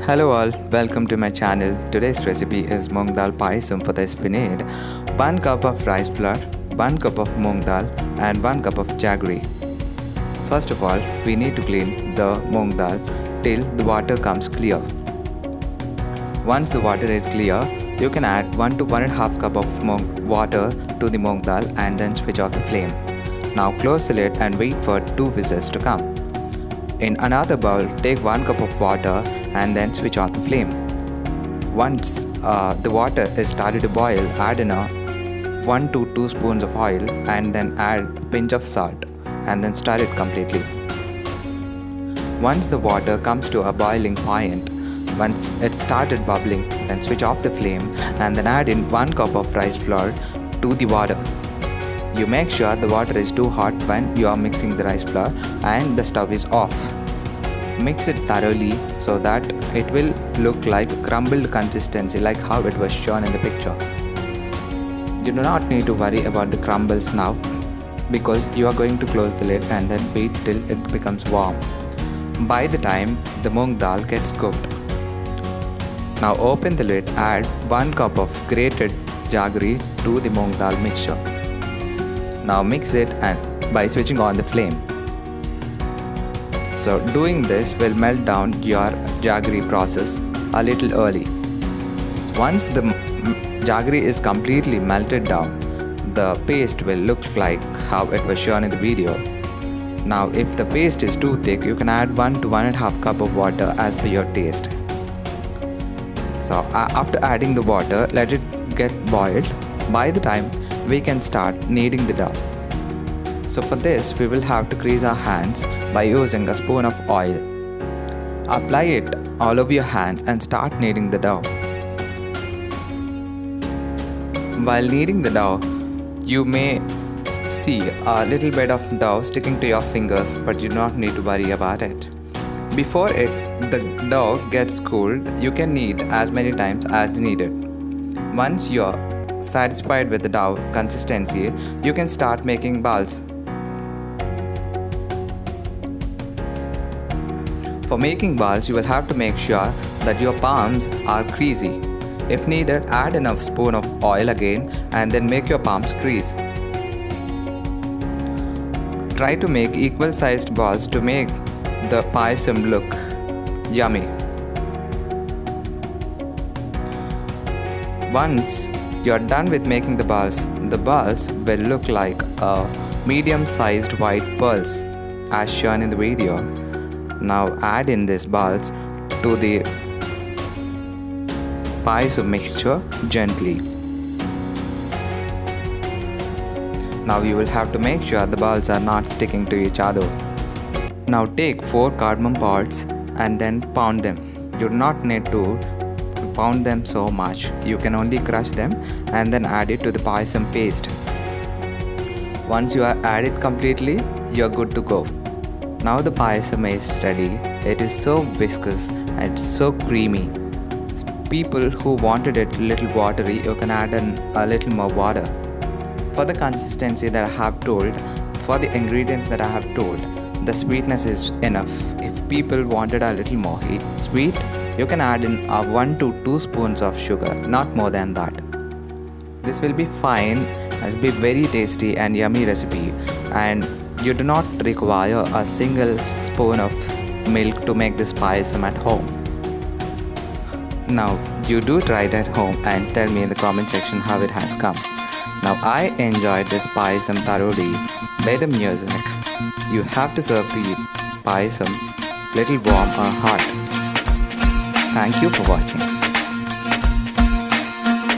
Hello all, welcome to my channel. Today's recipe is moong dal payasam. For this we need 1 cup of rice flour, 1 cup of moong dal and 1 cup of jaggery. First of all, we need to clean the moong dal till the water comes clear. Once the water is clear, you can add 1 to 1.5 cup of water to the moong dal and then switch off the flame. Now close the lid and wait for 2 whistles to come. In another bowl, take 1 cup of water and then switch off the flame. Once the water is started to boil, add in 1 to 2 spoons of oil and then add a pinch of salt and then stir it completely. Once the water comes to a boiling point, once it started bubbling, then switch off the flame and then add in 1 cup of rice flour to the water. You make sure the water is too hot when you are mixing the rice flour and the stove is off. Mix it thoroughly so that it will look like a crumbled consistency like how it was shown in the picture. You do not need to worry about the crumbles now because you are going to close the lid and then wait till it becomes warm. By the time the moong dal gets cooked. Now open the lid, add 1 cup of grated jaggery to the moong dal mixture. Now mix it and by switching on the flame. So doing this will melt down your jaggery process a little early. Once the jaggery is completely melted down, the paste will look like how it was shown in the video. Now if the paste is too thick, you can add 1 to 1.5 cup of water as per your taste. So after adding the water, let it get boiled. By the time we can start kneading the dough. So for this, we will have to grease our hands by using a spoon of oil. Apply it all over your hands and start kneading the dough. While kneading the dough, you may see a little bit of dough sticking to your fingers, but you do not need to worry about it. Before the dough gets cooled, you can knead as many times as needed. Once you're satisfied with the dough consistency, you can start making balls. For making balls, you will have to make sure that your palms are greasy. If needed, add enough spoon of oil again and then make your palms grease. Try to make equal sized balls to make the payasam look yummy. Once you're done with making the balls will look like a medium-sized white pearls as shown in the video. Now add in these balls to the payasam mixture gently. Now you will have to make sure the balls are not sticking to each other. Now take 4 cardamom pods and then pound them. You do not need to pound them so much, you can only crush them and then add it to the payasam paste. Once you have added completely, you are good to go. Now the payasam is ready. It is so viscous and it's so creamy. People who wanted it a little watery, you can add in a little more water. For the consistency that I have told, for the ingredients that I have told, the sweetness is enough. If people wanted a little more sweet, you can add in 1 to 2 spoons of sugar, not more than that. This will be fine. It will be very tasty and yummy recipe, and you do not require a single spoon of milk to make this payasam at home. Now you do try it at home and tell me in the comment section how it has come. Now I enjoyed this payasam thoroughly by the music. You have to serve the payasam little warm or hot. Thank you for watching.